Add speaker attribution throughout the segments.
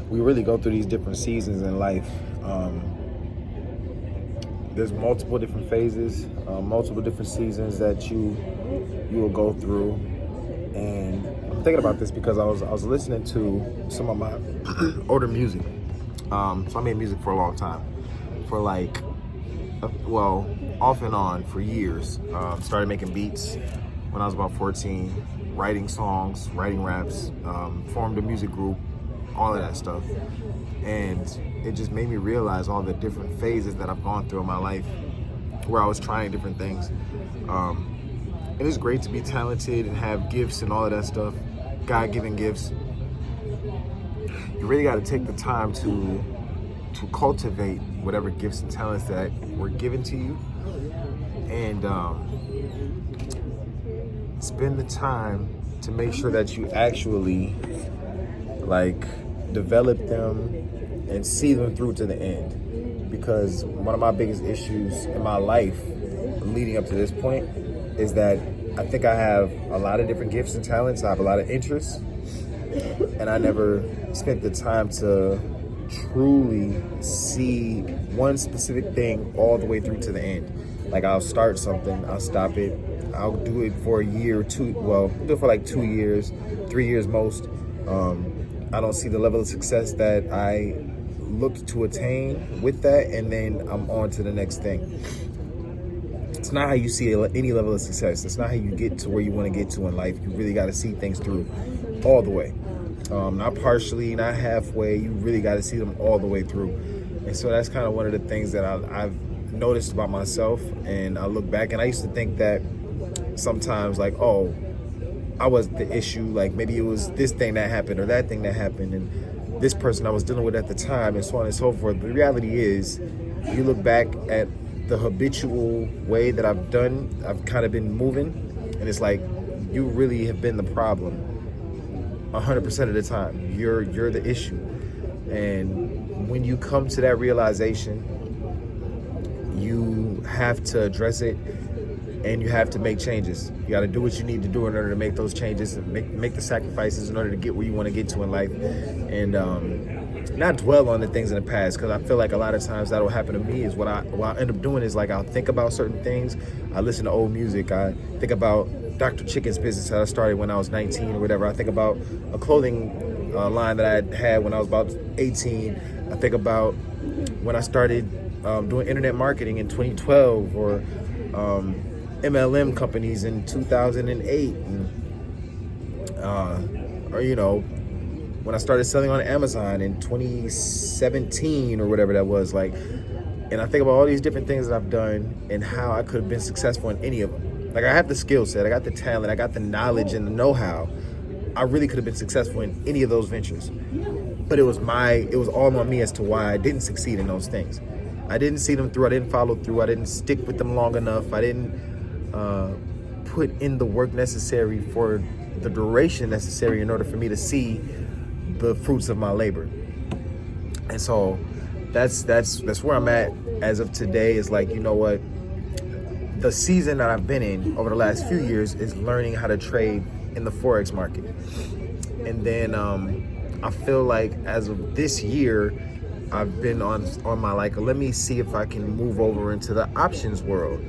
Speaker 1: we really go through these different seasons in life. There's multiple different phases, multiple different seasons that you will go through. And I'm thinking about this because I was listening to some of my older music. So I made music for a long time, for like, well, off and on for years. Started making beats when I was about 14, writing songs, writing raps, formed a music group, all of that stuff. And it just made me realize all the different phases that I've gone through in my life where I was trying different things. And it's great to be talented and have gifts and all of that stuff, God-given gifts. You really got to take the time to cultivate whatever gifts and talents that were given to you, and spend the time to make sure that you actually like develop them and see them through to the end. Because one of my biggest issues in my life leading up to this point is that I think I have a lot of different gifts and talents. I have a lot of interests, and I never spent the time to truly see one specific thing all the way through to the end. Like, I'll start something, I'll stop it, I'll do it for a year or two. Well, do it for like 2 years, 3 years most. I don't see the level of success that I look to attain with that, and then I'm on to the next thing. It's not how you see any level of success. It's not how you get to where you want to get to in life. You really got to see things through all the way. Not partially, not halfway. You really got to see them all the way through. And so that's kind of one of the things that I've noticed about myself. And I look back, and I used to think that sometimes, like, oh, I was the issue. Like, maybe it was this thing that happened or that thing that happened, and this person I was dealing with at the time, and so on and so forth. But the reality is, you look back at the habitual way that I've kind of been moving, and it's like, you really have been the problem 100% of the time. You're the issue. And when you come to that realization, you have to address it, and you have to make changes. You got to do what you need to do in order to make those changes and make the sacrifices in order to get where you want to get to in life. And not dwell on the things in the past, because I feel like a lot of times that'll happen to me. Is what I end up doing is, like, I'll think about certain things. I listen to old music. I think about Dr. Chicken's business that I started when I was 19 or whatever. I think about a clothing line that I had when I was about 18. I think about when I started doing internet marketing in 2012, or MLM companies in 2008, and, or, you know, when I started selling on Amazon in 2017 or whatever that was. Like, and I think about all these different things that I've done and how I could have been successful in any of them. Like, I have the skill set, I got the talent, I got the knowledge and the know-how. I really could have been successful in any of those ventures. But it was all on me as to why I didn't succeed in those things. I didn't see them through, I didn't follow through, I didn't stick with them long enough, I didn't put in the work necessary for the duration necessary in order for me to see the fruits of my labor. And so that's where I'm at as of today. Is like, you know what, the season that I've been in over the last few years is learning how to trade in the Forex market. And then I feel like as of this year, I've been on my, like, let me see if I can move over into the options world.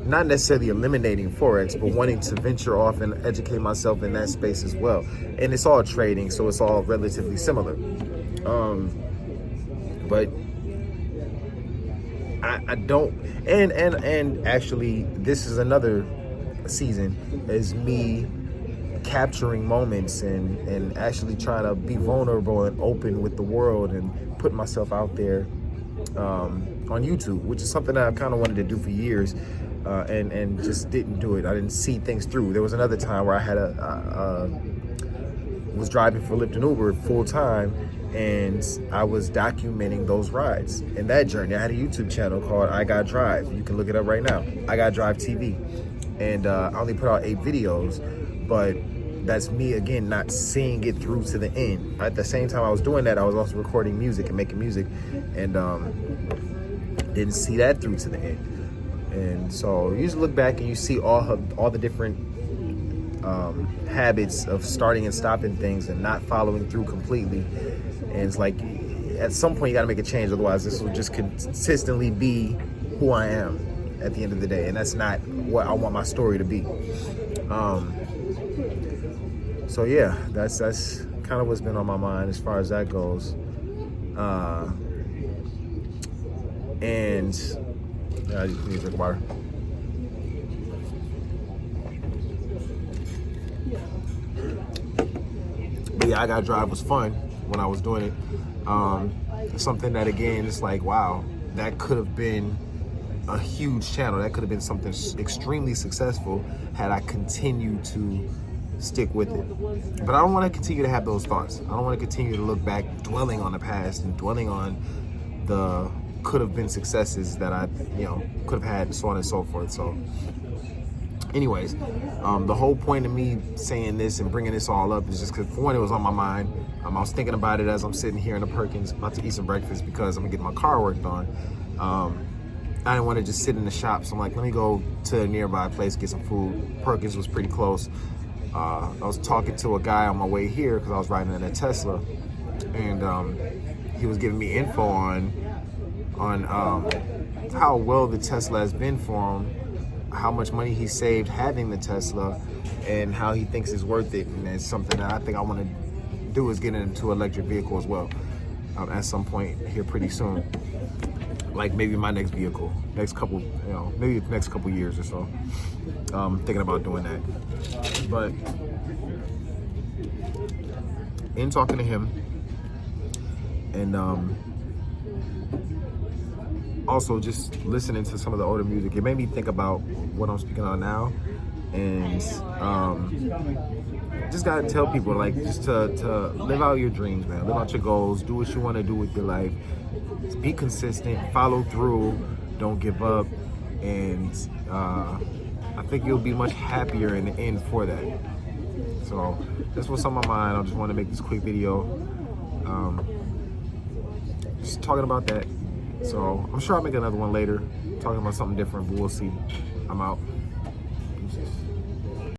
Speaker 1: Not necessarily eliminating Forex, but wanting to venture off and educate myself in that space as well. And it's all trading, so it's all relatively similar. But I don't, and actually, this is another season, is me capturing moments and actually trying to be vulnerable and open with the world and put myself out there on YouTube, which is something that I kind of wanted to do for years, and just didn't do it. I didn't see things through. There was another time where I had was driving for Lyft and Uber full time, and I was documenting those rides and that journey. I had a YouTube channel called I Got Drive. You can look it up right now. I Got Drive TV. And I only put out 8 videos, but that's me, again, not seeing it through to the end. At the same time I was doing that, I was also recording music and making music, and didn't see that through to the end. And so you just look back and you see all the different habits of starting and stopping things and not following through completely. And it's like, at some point you got to make a change, otherwise this will just consistently be who I am at the end of the day, and that's not what I want my story to be. So yeah, that's kind of what's been on my mind as far as that goes. And I just need to drink water. But yeah, I Gotta Drive was fun when I was doing it. Something that, again, it's like, wow, that could have been a huge channel. That could have been something extremely successful had I continued to stick with it. But I don't want to continue to have those thoughts. I don't want to continue to look back, dwelling on the past and dwelling on the could have been successes that I, could have had, so on and so forth. So anyways, the whole point of me saying this and bringing this all up is just because, for one, it was on my mind. I was thinking about it as I'm sitting here in the Perkins about to eat some breakfast because I'm gonna get my car worked on. I didn't want to just sit in the shop, so I'm like, let me go to a nearby place, get some food. Perkins was pretty close. I was talking to a guy on my way here because I was riding in a Tesla, and he was giving me info on how well the Tesla has been for him, how much money he saved having the Tesla, and how he thinks it's worth it. And it's something that I think I want to do, is get into an electric vehicle as well at some point here pretty soon. Like maybe my next vehicle, maybe the next couple years or so. Thinking about doing that. But in talking to him, and also just listening to some of the older music, it made me think about what I'm speaking on now. And just gotta tell people, like, just to live out your dreams, man. Live out your goals. Do what you want to do with your life. Just be consistent. Follow through. Don't give up. And I think you'll be much happier in the end for that. So that's what's on my mind. I just want to make this quick video, just talking about that. So I'm sure I'll make another one later, talking about something different, but we'll see. I'm out. Deuces.